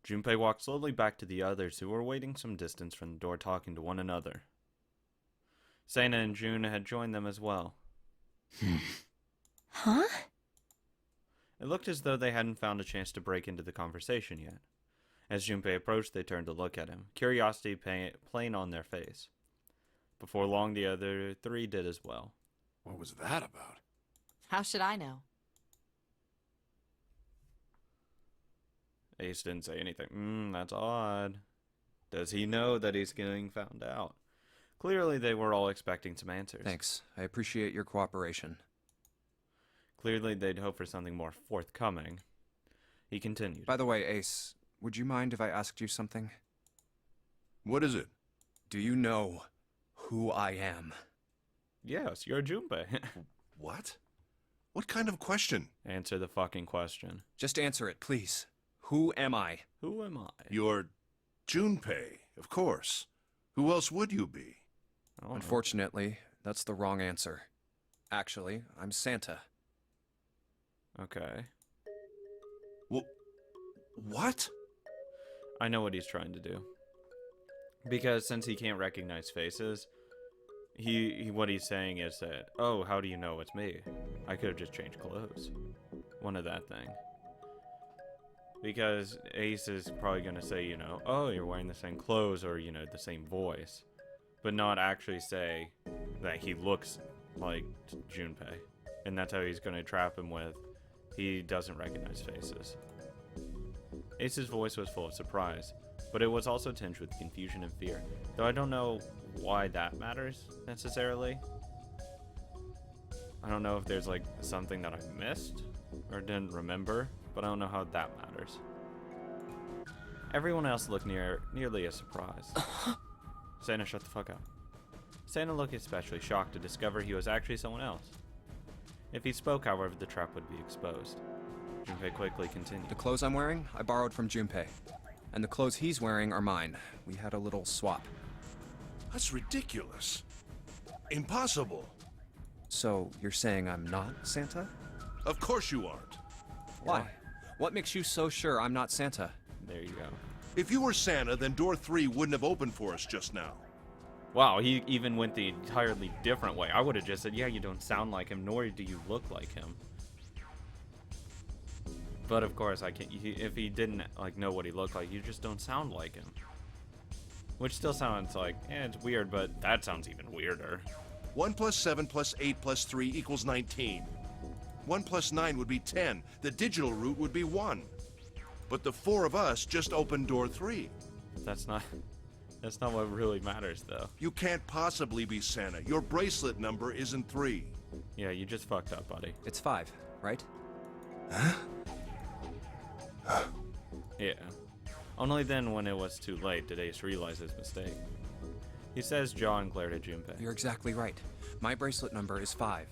Junpei walked slowly back to the others who were waiting some distance from the door talking to one another. Sana and June had joined them as well. Huh? It looked as though they hadn't found a chance to break into the conversation yet. As Junpei approached, they turned to look at him, curiosity plain on their face. Before long, the other three did as well. What was that about? How should I know? Ace didn't say anything. That's odd. Does he know that he's getting found out? Clearly, they were all expecting some answers. Thanks. I appreciate your cooperation. Clearly, they'd hoped for something more forthcoming. He continued. By the way, Ace, would you mind if I asked you something? What is it? Do you know who I am? Yes, you're Junpei. What? What kind of question? Answer the fucking question. Just answer it, please. Who am I? Who am I? You're Junpei, of course. Who else would you be? I don't know. Unfortunately, that's the wrong answer. Actually, I'm Santa. Okay. Well, what? I know what he's trying to do. Because since he can't recognize faces, what he's saying is that, oh, how do you know it's me? I could have just changed clothes. One of that thing. Because Ace is probably going to say, you know, oh, you're wearing the same clothes or, you know, the same voice. But not actually say that he looks like Junpei. And that's how he's going to trap him with, he doesn't recognize faces. Ace's voice was full of surprise, but it was also tinged with confusion and fear, though I don't know why that matters, necessarily. I don't know if there's, like, something that I missed or didn't remember, but I don't know how that matters. Everyone else looked nearly as surprised. Santa, shut the fuck up. Santa looked especially shocked to discover he was actually someone else. If he spoke, however, the trap would be exposed. Junpei quickly continued. The clothes I'm wearing, I borrowed from Junpei. And the clothes he's wearing are mine. We had a little swap. That's ridiculous. Impossible. So, you're saying I'm not Santa? Of course you aren't. Why? What makes you so sure I'm not Santa? There you go. If you were Santa, then door 3 wouldn't have opened for us just now. Wow, he even went the entirely different way. I would have just said, yeah, you don't sound like him, nor do you look like him. But of course, I can't. If he didn't like know what he looked like, you just don't sound like him. Which still sounds like, it's weird, but that sounds even weirder. 1 plus 7 plus 8 plus 3 equals 19. 1 plus 9 would be 10. The digital route would be 1. But the 4 of us just opened door 3. That's not what really matters, though. You can't possibly be Santa. Your bracelet number isn't 3. Yeah, you just fucked up, buddy. It's 5, right? Yeah. Only then, when it was too late, did Ace realize his mistake. He says jaw and glared at Junpei. You're exactly right. My bracelet number is 5.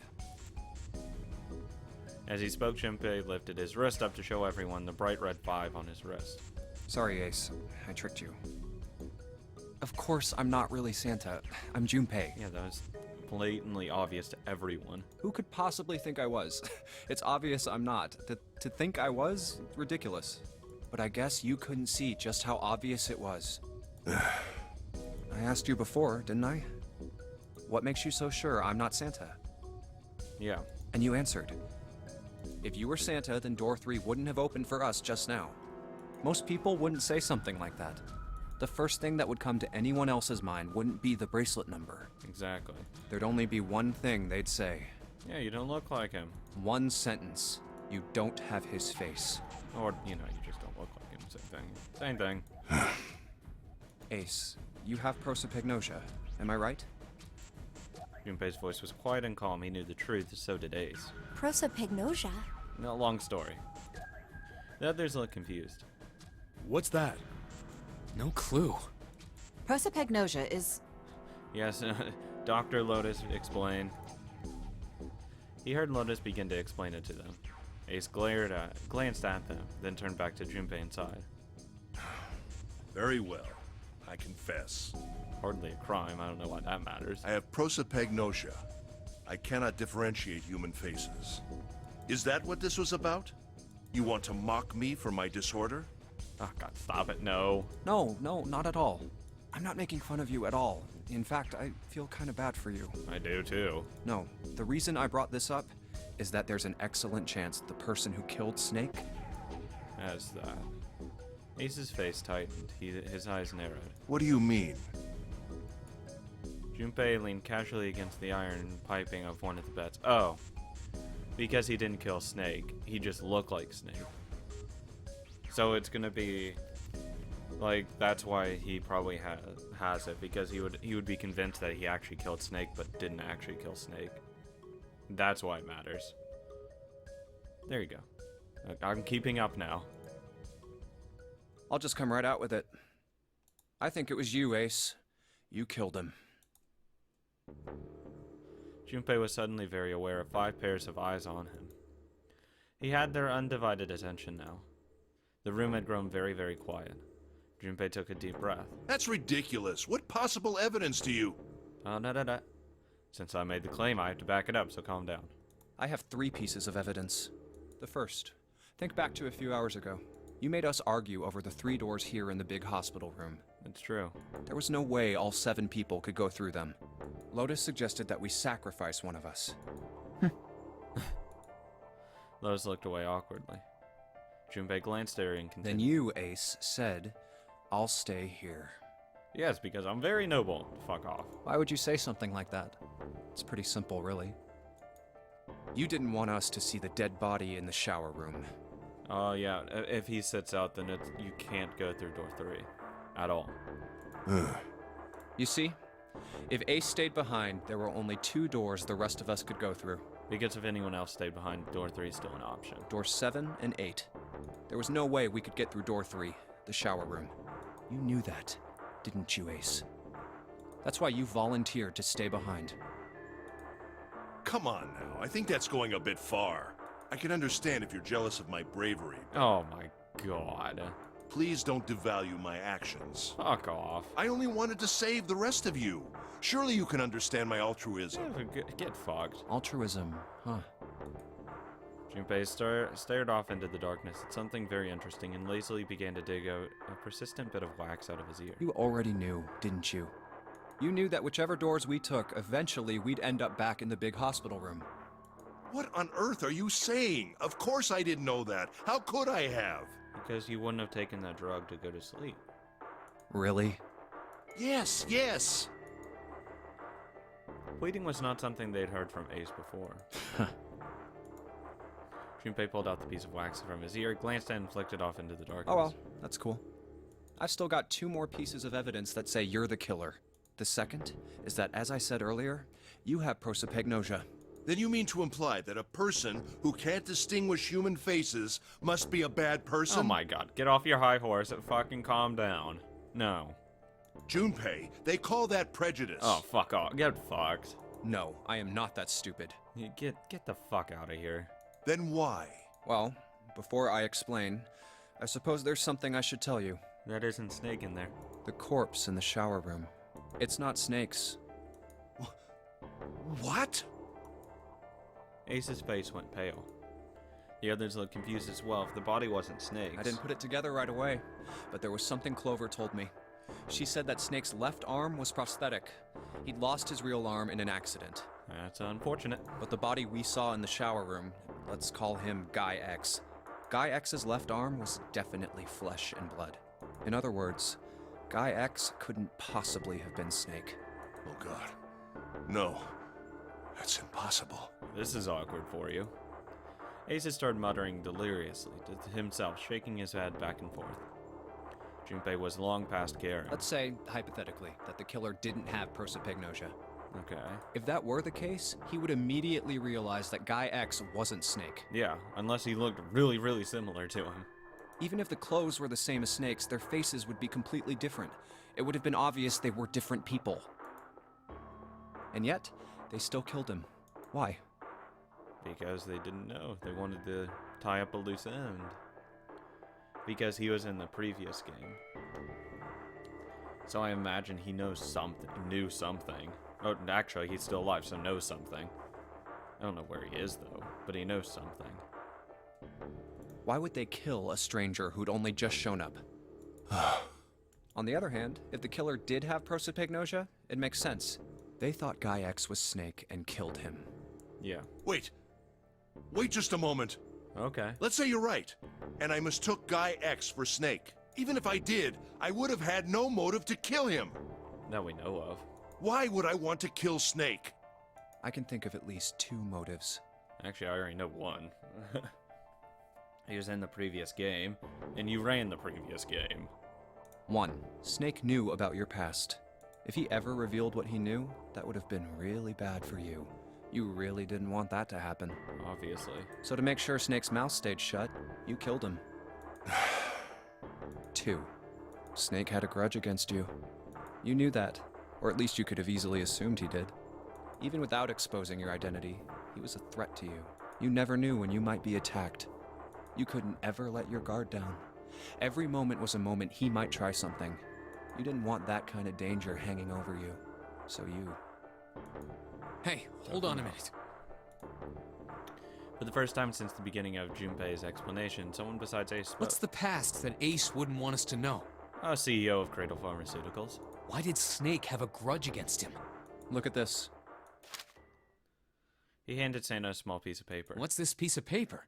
As he spoke, Junpei lifted his wrist up to show everyone the bright red 5 on his wrist. Sorry, Ace. I tricked you. Of course, I'm not really Santa. I'm Junpei. Yeah, that was blatantly obvious to everyone. Who could possibly think I was? It's obvious I'm not. To think I was? Ridiculous. But I guess you couldn't see just how obvious it was. I asked you before, didn't I? What makes you so sure I'm not Santa? Yeah. And you answered. If you were Santa, then door 3 wouldn't have opened for us just now. Most people wouldn't say something like that. The first thing that would come to anyone else's mind wouldn't be the bracelet number. Exactly. There'd only be one thing they'd say. Yeah, you don't look like him. One sentence. You don't have his face. Or, you know, you just don't look like him. Same thing. Same thing. Ace, you have prosopagnosia, am I right? Junpei's voice was quiet and calm. He knew the truth, so did Ace. Prosopagnosia? No, long story. The others looked confused. What's that? No clue. Prosopagnosia is... Yes, Dr. Lotus explained. He heard Lotus begin to explain it to them. Ace glanced at them, then turned back to Junpei and sighed. Very well. I confess. Hardly a crime. I don't know why that matters. I have prosopagnosia. I cannot differentiate human faces. Is that what this was about? You want to mock me for my disorder? Oh, God, stop it. No. No, not at all. I'm not making fun of you at all. In fact, I feel kind of bad for you. I do, too. No, the reason I brought this up is that there's an excellent chance the person who killed Snake. As that. Ace's face tightened. His eyes narrowed. What do you mean? Junpei leaned casually against the iron piping of one of the beds. Oh. Because he didn't kill Snake. He just looked like Snake. So it's gonna be... like, that's why he probably has it. Because he would be convinced that he actually killed Snake, but didn't actually kill Snake. That's why it matters. There you go. I'm keeping up now. I'll just come right out with it. I think it was you, Ace. You killed him. Junpei was suddenly very aware of 5 pairs of eyes on him. He had their undivided attention now. The room had grown very, very quiet. Junpei took a deep breath. That's ridiculous. What possible evidence do you... Oh, no. Since I made the claim, I have to back it up, so calm down. I have 3 pieces of evidence. The first, think back to a few hours ago. You made us argue over the 3 doors here in the big hospital room. It's true. There was no way all 7 people could go through them. Lotus suggested that we sacrifice one of us. Lotus looked away awkwardly. Junpei glanced at her and continued. Then you, Ace, said, I'll stay here. Yes, because I'm very noble. Fuck off. Why would you say something like that? It's pretty simple, really. You didn't want us to see the dead body in the shower room. Oh, yeah. If he sits out, then you can't go through door 3. At all. You see? If Ace stayed behind, there were only 2 doors the rest of us could go through. Because if anyone else stayed behind, door 3 is still an option. Doors 7 and 8. There was no way we could get through door 3, the shower room. You knew that, didn't you, Ace? That's why you volunteered to stay behind. Come on now. I think that's going a bit far. I can understand if you're jealous of my bravery. Oh my god. Please don't devalue my actions. Fuck off. I only wanted to save the rest of you. Surely you can understand my altruism. Get fucked. Altruism, huh? Junpei stared off into the darkness at something very interesting and lazily began to dig out a persistent bit of wax out of his ear. You already knew, didn't you? You knew that whichever doors we took, eventually we'd end up back in the big hospital room. What on earth are you saying? Of course I didn't know that. How could I have? Because you wouldn't have taken that drug to go to sleep. Really? Yes. Pleading was not something they'd heard from Ace before. Junpei pulled out the piece of wax from his ear, glanced at it, and flicked it off into the darkness. Oh well, that's cool. I've still got 2 more pieces of evidence that say you're the killer. The second is that, as I said earlier, you have prosopagnosia. Then you mean to imply that a person who can't distinguish human faces must be a bad person? Oh my god, get off your high horse and fucking calm down. No. Junpei, they call that prejudice. Oh, fuck off. Get fucked. No, I am not that stupid. You get the fuck out of here. Then why? Well, before I explain, I suppose there's something I should tell you. That isn't Snake in there. The corpse in the shower room. It's not Snake's. What? Ace's face went pale. The others looked confused as well. If the body wasn't Snake's... I didn't put it together right away, but there was something Clover told me. She said that Snake's left arm was prosthetic. He'd lost his real arm in an accident. That's unfortunate. But the body we saw in the shower room, let's call him Guy X. Guy X's left arm was definitely flesh and blood. In other words, Guy X couldn't possibly have been Snake. Oh god. No. That's impossible. This is awkward for you. Ace started muttering deliriously to himself, shaking his head back and forth. Junpei was long past caring. Let's say, hypothetically, that the killer didn't have prosopagnosia. Okay. If that were the case, he would immediately realize that Guy X wasn't Snake. Yeah, unless he looked really, really similar to him. Even if the clothes were the same as Snake's, their faces would be completely different. It would have been obvious they were different people. And yet, they still killed him. Why? Because they didn't know. They wanted to tie up a loose end. Because he was in the previous game. So I imagine he knew something. Oh, actually, he's still alive, so knows something. I don't know where he is, though, but he knows something. Why would they kill a stranger who'd only just shown up? On the other hand, if the killer did have prosopagnosia, it makes sense. They thought Guy X was Snake and killed him. Yeah. Wait. Wait just a moment. Okay. Let's say you're right, and I mistook Guy X for Snake. Even if I did, I would have had no motive to kill him. That we know of. Why would I want to kill Snake? I can think of at least 2 motives. Actually, I already know one. He was in the previous game, and you ran the previous game. 1. Snake knew about your past. If he ever revealed what he knew, that would have been really bad for you. You really didn't want that to happen. Obviously. So to make sure Snake's mouth stayed shut, you killed him. 2. Snake had a grudge against you. You knew that, or at least you could have easily assumed he did. Even without exposing your identity, he was a threat to you. You never knew when you might be attacked. You couldn't ever let your guard down. Every moment was a moment he might try something. You didn't want that kind of danger hanging over you. So you... Hey, hold on a minute. For the first time since the beginning of Junpei's explanation, someone besides Ace spoke. What's the past that Ace wouldn't want us to know? CEO of Cradle Pharmaceuticals. Why did Snake have a grudge against him? Look at this. He handed Santa a small piece of paper. What's this piece of paper?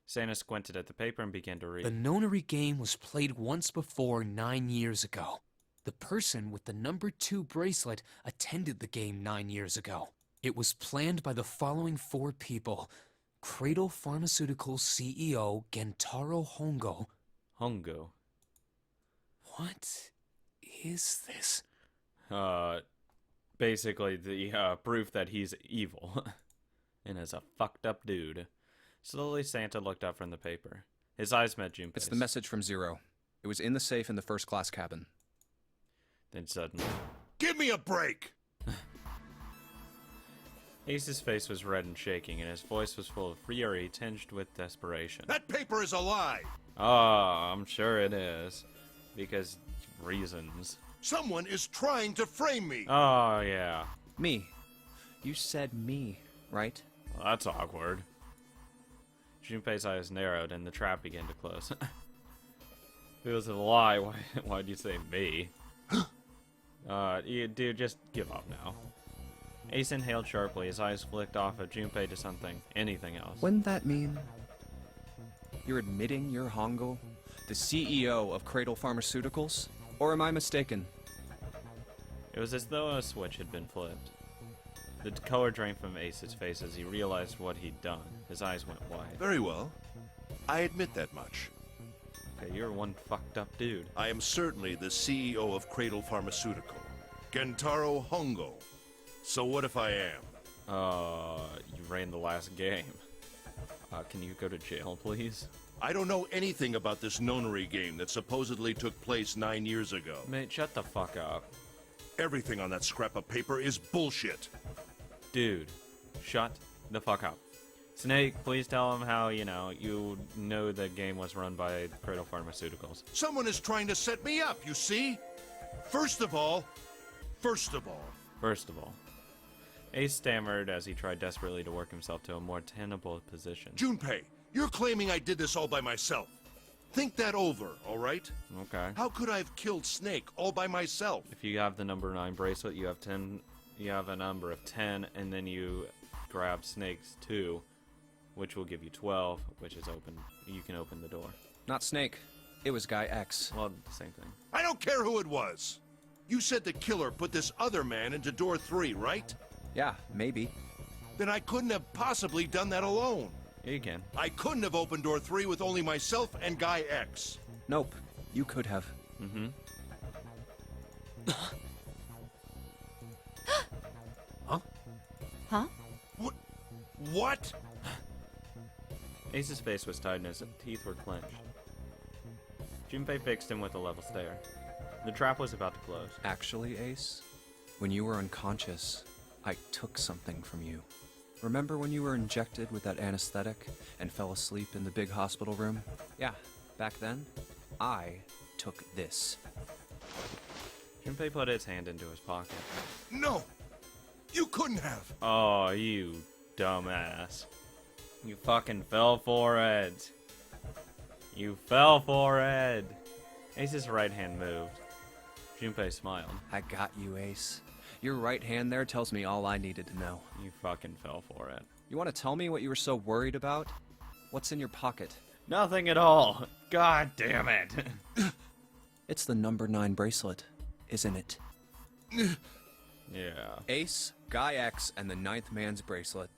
Santa squinted at the paper and began to read. The nonary game was played once before 9 years ago. The person with the number 2 bracelet attended the game 9 years ago. It was planned by the following 4 people. Cradle Pharmaceuticals CEO Gentaro Hongo. Hongo. What is this? Basically the proof that he's evil and is a fucked up dude. Slowly, Santa looked up from the paper. His eyes met Junpei's. It's the message from Zero. It was in the safe in the first class cabin. Then suddenly, Give me a break! Ace's face was red and shaking, and his voice was full of fury tinged with desperation. That paper is a lie! Oh, I'm sure it is. Because reasons. Someone is trying to frame me! Oh, yeah. Me. You said me, right? Well, that's awkward. Junpei's eyes narrowed, and the trap began to close. If it was a lie, why'd you say me? Dude, just give up now. Ace inhaled sharply, his eyes flicked off of Junpei to something, anything else. Wouldn't that mean you're admitting you're Hongo, the CEO of Cradle Pharmaceuticals? Or am I mistaken? It was as though a switch had been flipped. The color drained from Ace's face as he realized what he'd done. His eyes went wide. Very well. I admit that much. Okay, you're one fucked up dude. I am certainly the CEO of Cradle Pharmaceutical, Gentaro Hongo. So what if I am? You ran the last game. Can you go to jail, please? I don't know anything about this nonary game that supposedly took place 9 years ago. Mate, shut the fuck up. Everything on that scrap of paper is bullshit. Dude, shut the fuck up. Snake, please tell him how, you know the game was run by Cradle Pharmaceuticals. Someone is trying to set me up, you see? First of all, First of all, Ace stammered as he tried desperately to work himself to a more tenable position. Junpei, you're claiming I did this all by myself. Think that over, all right? Okay. How could I have killed Snake all by myself? If you have the number 9 bracelet, you have 10. You have a number of 10, and then you grab Snake's 2, which will give you 12, which is open. You can open the door. Not Snake. It was Guy X. Well, same thing. I don't care who it was. You said the killer put this other man into door 3, right? Yeah, maybe. Then I couldn't have possibly done that alone. Yeah, you can. I couldn't have opened door 3 with only myself and Guy X. Nope. You could have. Mm-hmm. Huh? What? Ace's face was tight and his teeth were clenched. Junpei fixed him with a level stare. The trap was about to close. Actually, Ace, when you were unconscious, I took something from you. Remember when you were injected with that anesthetic and fell asleep in the big hospital room? Yeah, back then, I took this. Junpei put his hand into his pocket. No! You couldn't have! Oh, you dumbass. You fucking fell for it. You fell for it. Ace's right hand moved. Junpei smiled. I got you, Ace. Your right hand there tells me all I needed to know. You fucking fell for it. You want to tell me what you were so worried about? What's in your pocket? Nothing at all. God damn it. It's the number 9 bracelet, isn't it? Yeah. Ace, Guy X, and the 9th man's bracelet.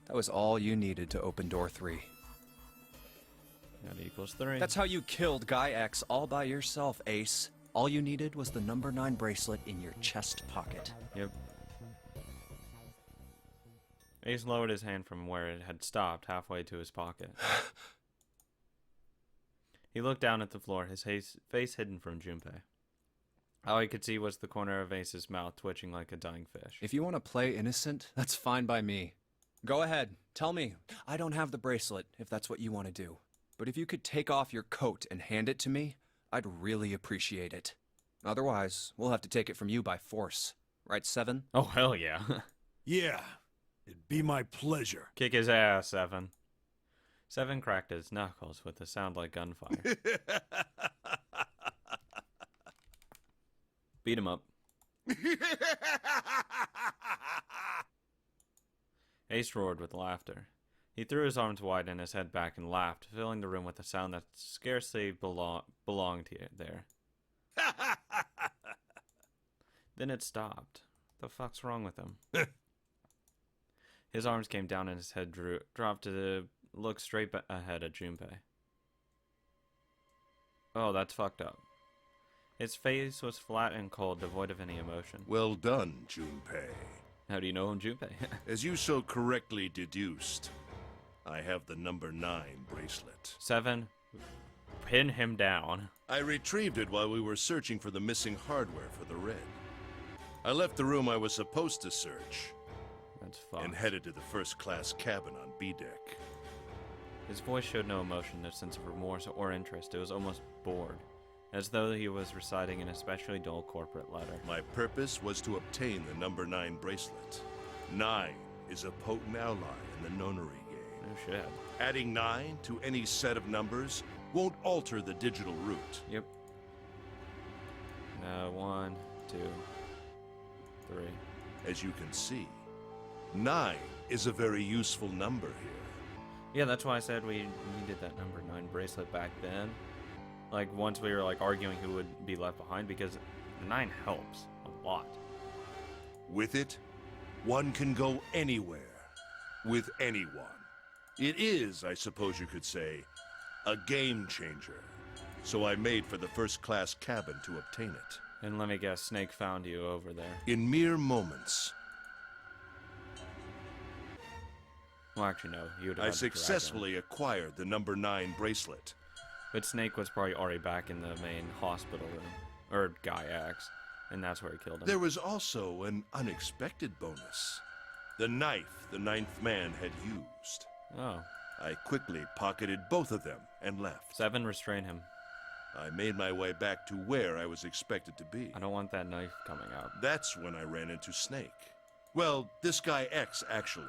That was all you needed to open door 3. That equals 3. That's how you killed Guy X all by yourself, Ace. All you needed was the number 9 bracelet in your chest pocket. Yep. Ace lowered his hand from where it had stopped, halfway to his pocket. He looked down at the floor, his face hidden from Junpei. All he could see was the corner of Ace's mouth twitching like a dying fish. If you want to play innocent, that's fine by me. Go ahead, tell me. I don't have the bracelet, if that's what you want to do. But if you could take off your coat and hand it to me, I'd really appreciate it. Otherwise, we'll have to take it from you by force. Right, Seven? Oh, hell yeah. Yeah, it'd be my pleasure. Kick his ass, Seven. Seven cracked his knuckles with a sound like gunfire. Beat him up. Ace roared with laughter. He threw his arms wide and his head back and laughed, filling the room with a sound that scarcely belonged there. Then it stopped. The fuck's wrong with him? His arms came down and his head dropped to look straight ahead at Junpei. Oh, that's fucked up. His face was flat and cold, devoid of any emotion. Well done, Junpei. How do you know him, Junpei? As you so correctly deduced, I have the number 9 bracelet. Seven, pin him down. I retrieved it while we were searching for the missing hardware for the Red. I left the room I was supposed to search That's fucked. and headed to the first-class cabin on B-deck. His voice showed no emotion, no sense of remorse or interest. It was almost bored, as though he was reciting an especially dull corporate letter. My purpose was to obtain the number 9 bracelet. 9 is a potent ally in the nonary game. No shit. Adding 9 to any set of numbers won't alter the digital root. Yep. 1, 2, 3. As you can see, 9 is a very useful number here. Yeah, that's why I said we needed that number 9 bracelet back then. Like, once we were, like, arguing who would be left behind, because 9 helps a lot. With it, one can go anywhere, with anyone. It is, I suppose you could say, a game changer. So I made for the first-class cabin to obtain it. And let me guess, Snake found you over there. In mere moments, Well, actually, no. You would have I had to drag him. successfully acquired the number 9 bracelet. But Snake was probably already back in the main hospital room. Or Guy X. And that's where he killed him. There was also an unexpected bonus. The knife the 9th man had used. Oh. I quickly pocketed both of them and left. 7, restrain him. I made my way back to where I was expected to be. I don't want that knife coming out. That's when I ran into Snake. Well, this guy X, actually.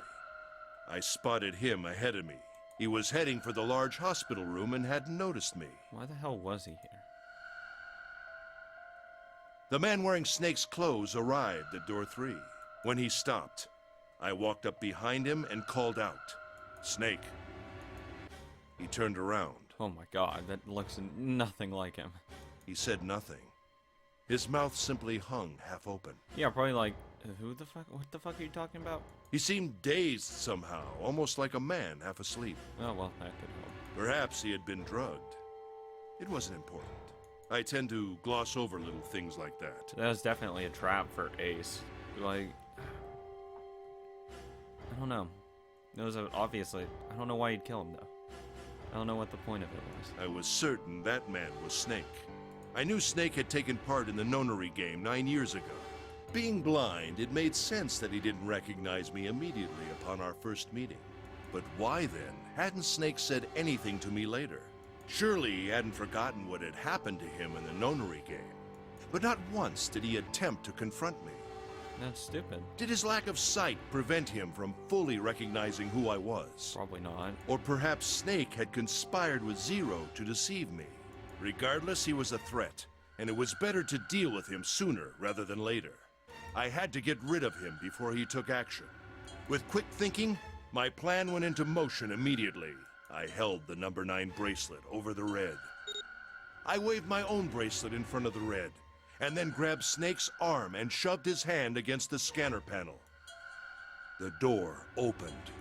I spotted him ahead of me. He was heading for the large hospital room and hadn't noticed me. Why the hell was he here? The man wearing Snake's clothes arrived at door 3. When he stopped, I walked up behind him and called out, "Snake." He turned around. Oh my god, that looks nothing like him. He said nothing. His mouth simply hung half open. Yeah, probably like, who the fuck? What the fuck are you talking about? He seemed dazed somehow, almost like a man half asleep. Oh, well, that could help. Perhaps he had been drugged. It wasn't important. I tend to gloss over little things like that. That was definitely a trap for Ace. Like, I don't know. It was obviously, I don't know why he'd kill him, though. I don't know what the point of it was. I was certain that man was Snake. I knew Snake had taken part in the nonary game 9 years ago. Being blind, it made sense that he didn't recognize me immediately upon our first meeting. But why then hadn't Snake said anything to me later? Surely he hadn't forgotten what had happened to him in the nonary game. But not once did he attempt to confront me. That's stupid. Did his lack of sight prevent him from fully recognizing who I was? Probably not. Or perhaps Snake had conspired with Zero to deceive me. Regardless, he was a threat, and it was better to deal with him sooner rather than later. I had to get rid of him before he took action. With quick thinking, my plan went into motion immediately. I held the number 9 bracelet over the red. I waved my own bracelet in front of the red, and then grabbed Snake's arm and shoved his hand against the scanner panel. The door opened.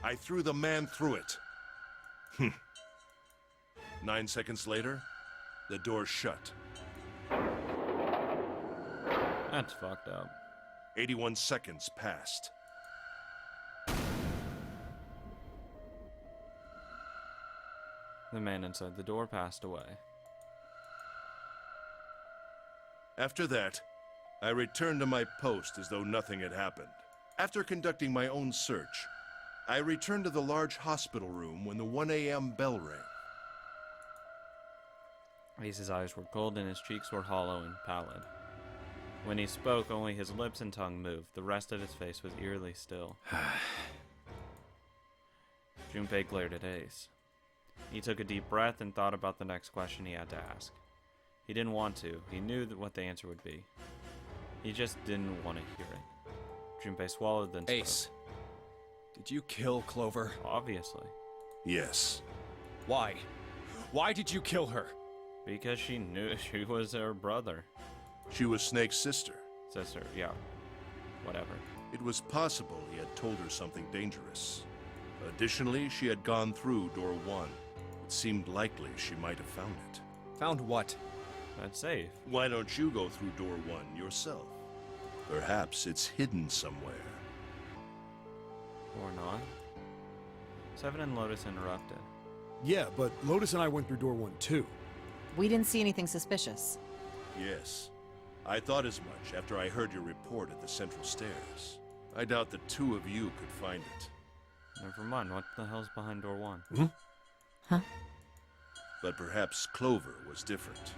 I threw the man through it. 9 seconds later, the door shut. That's fucked up. 81 seconds passed. The man inside the door passed away. After that, I returned to my post as though nothing had happened. After conducting my own search, I returned to the large hospital room when the 1 a.m. bell rang. Ace's eyes were cold and his cheeks were hollow and pallid. When he spoke, only his lips and tongue moved. The rest of his face was eerily still. Junpei glared at Ace. He took a deep breath and thought about the next question he had to ask. He didn't want to. He knew what the answer would be. He just didn't want to hear it. Junpei swallowed, then spoke. Ace, did you kill Clover? Obviously. Yes. Why? Why did you kill her? Because she knew she was her brother. She was Snake's sister. Sister, yeah. Whatever. It was possible he had told her something dangerous. Additionally, she had gone through door 1. It seemed likely she might have found it. Found what? That's safe. Why don't you go through door 1 yourself? Perhaps it's hidden somewhere. Or not. Seven and Lotus interrupted. Yeah, but Lotus and I went through door 1 too. We didn't see anything suspicious. Yes. I thought as much after I heard your report at the central stairs. I doubt the two of you could find it. Never mind, what the hell's behind door 1? But perhaps Clover was different.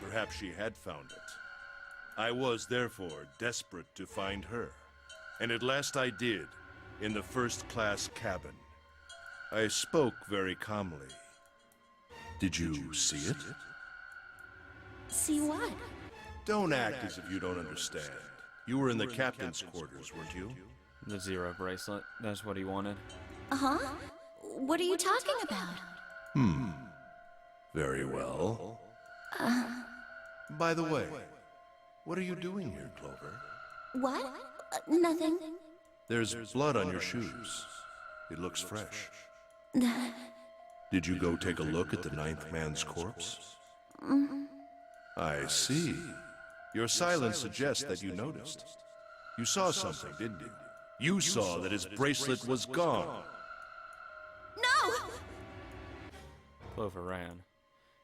Perhaps she had found it. I was, therefore, desperate to find her. And at last I did, in the first-class cabin. I spoke very calmly. Did you see it? See what? Don't act as if you don't understand. You were in the captain's quarters, weren't you? The Zero bracelet. That's what he wanted. Huh? What are you talking about? Very well. By the way, what are you doing here, Clover? What? Nothing. There's blood on your shoes. It looks fresh. Did you go take a look at the 9th man's corpse? I see. Your silence suggests that you noticed. You saw something, didn't you? You saw that his bracelet was gone. No! Clover ran.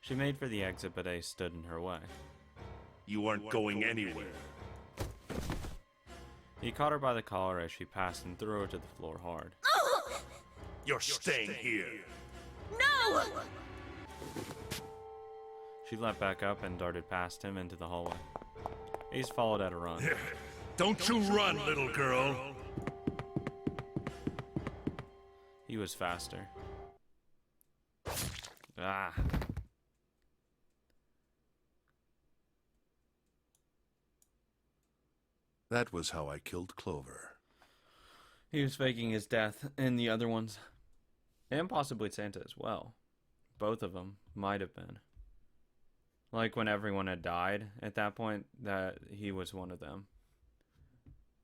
She made for the exit, but Ace stood in her way. You aren't going anywhere. He caught her by the collar as she passed and threw her to the floor hard. You're staying here. No! She leapt back up and darted past him into the hallway. Ace followed at a run. Don't you run, little girl. He was faster. Ah. That was how I killed Clover. He was faking his death, and the other ones, and possibly Santa as well. Both of them might have been. Like when everyone had died at that point, that he was one of them.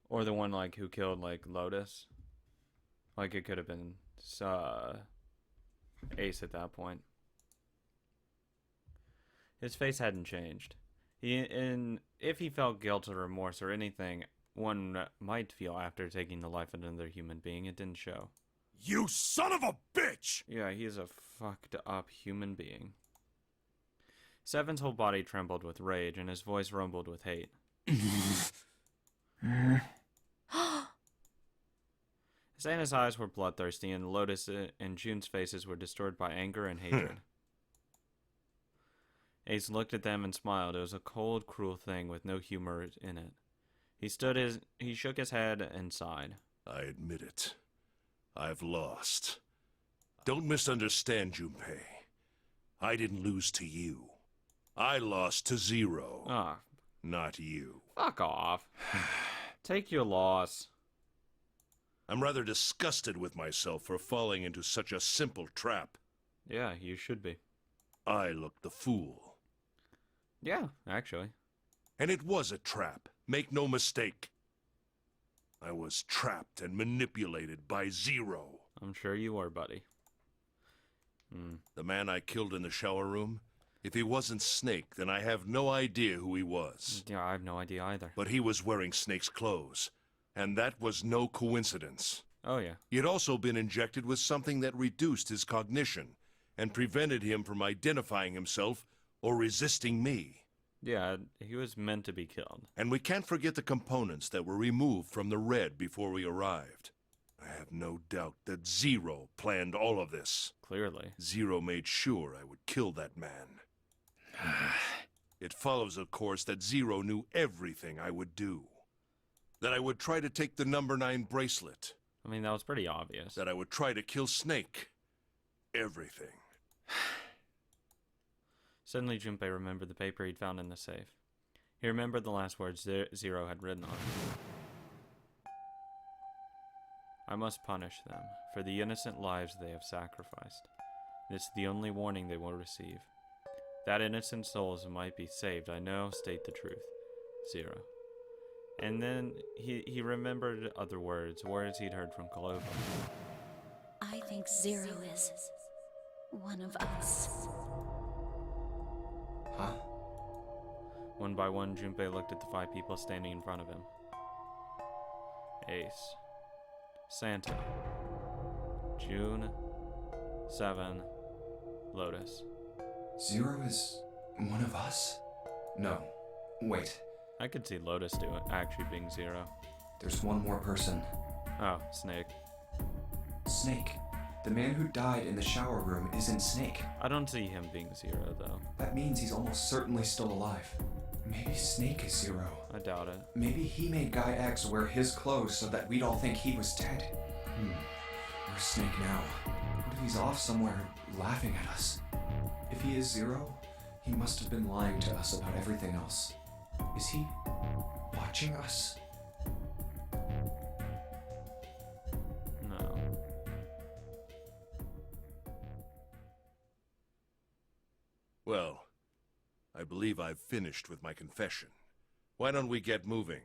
Or the one like who killed like Lotus. Like it could have been Ace at that point. His face hadn't changed. If he felt guilt or remorse or anything one might feel after taking the life of another human being, it didn't show. You son of a bitch! Yeah, he is a fucked up human being. Seven's whole body trembled with rage, and his voice rumbled with hate. Santa's eyes were bloodthirsty, and Lotus and June's faces were distorted by anger and hatred. Ace looked at them and smiled. It was a cold, cruel thing with no humor in it. He shook his head and sighed. I admit it. I've lost. Don't misunderstand, Junpei. I didn't lose to you. I lost to Zero, Ah, not you. fuck off. Take your loss. I'm rather disgusted with myself for falling into such a simple trap. Yeah, you should be. I looked the fool. Yeah, actually. And it was a trap, make no mistake. I was trapped and manipulated by Zero. I'm sure you were, buddy. The man I killed in the shower room? If he wasn't Snake, then I have no idea who he was. Yeah, I have no idea either. But he was wearing Snake's clothes, and that was no coincidence. Oh, yeah. He had also been injected with something that reduced his cognition and prevented him from identifying himself or resisting me. Yeah, he was meant to be killed. And we can't forget the components that were removed from the Red before we arrived. I have no doubt that Zero planned all of this. Clearly. Zero made sure I would kill that man. It follows, of course, that Zero knew everything I would do. That I would try to take the number 9 bracelet. I mean, that was pretty obvious. That I would try to kill Snake. Everything. Suddenly, Junpei remembered the paper he'd found in the safe. He remembered the last words Zero had written on it. I must punish them for the innocent lives they have sacrificed. This is the only warning they will receive. That innocent souls might be saved, I know, state the truth. Zero. And then he remembered other words he'd heard from Clover. I think Zero is one of us. Huh? One by one, Junpei looked at the 5 people standing in front of him. Ace. Santa. June. 7. Lotus. Zero is one of us? No. Wait. I could see Lotus actually being Zero. There's one more person. Oh, Snake. Snake. The man who died in the shower room isn't Snake. I don't see him being Zero, though. That means he's almost certainly still alive. Maybe Snake is Zero. I doubt it. Maybe he made Guy X wear his clothes so that we'd all think he was dead. Where's Snake now? What if he's off somewhere laughing at us? If he is Zero, he must have been lying to us about everything else. Is he watching us? No. Well, I believe I've finished with my confession. Why don't we get moving?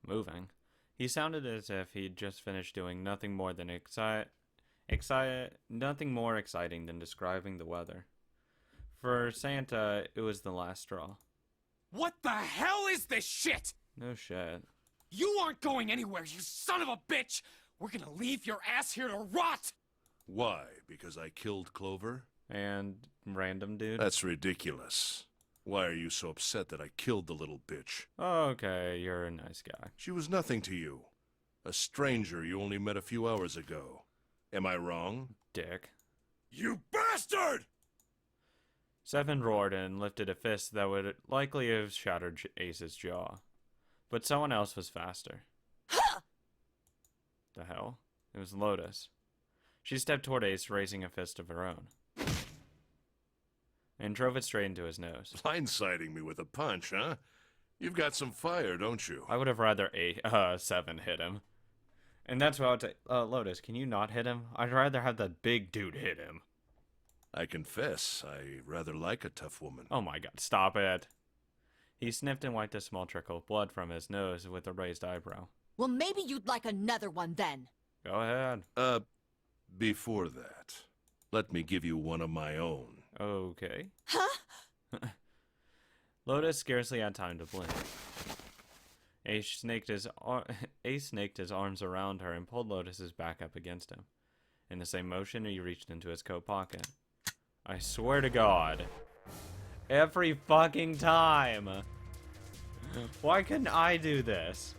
Moving. He sounded as if he'd just finished doing nothing more than nothing more exciting than describing the weather. For Santa, it was the last straw. What the hell is this shit? No shit. You aren't going anywhere, you son of a bitch! We're gonna leave your ass here to rot! Why? Because I killed Clover? And random dude? That's ridiculous. Why are you so upset that I killed the little bitch? Okay, you're a nice guy. She was nothing to you. A stranger you only met a few hours ago. Am I wrong? Dick. You bastard! 7 roared and lifted a fist that would likely have shattered Ace's jaw. But someone else was faster. The hell? It was Lotus. She stepped toward Ace, raising a fist of her own. And drove it straight into his nose. Blindsiding me with a punch, huh? You've got some fire, don't you? I would have rather 7 hit him. And that's what I would say. Lotus, can you not hit him? I'd rather have that big dude hit him. I confess, I rather like a tough woman. Oh my god, stop it. He sniffed and wiped a small trickle of blood from his nose with a raised eyebrow. Well, maybe you'd like another one then. Go ahead. Before that, let me give you one of my own. Okay. Huh? Lotus scarcely had time to blink. Ace snaked his arms around her and pulled Lotus's back up against him. In the same motion, he reached into his coat pocket. I swear to God. Every fucking time. Why couldn't I do this?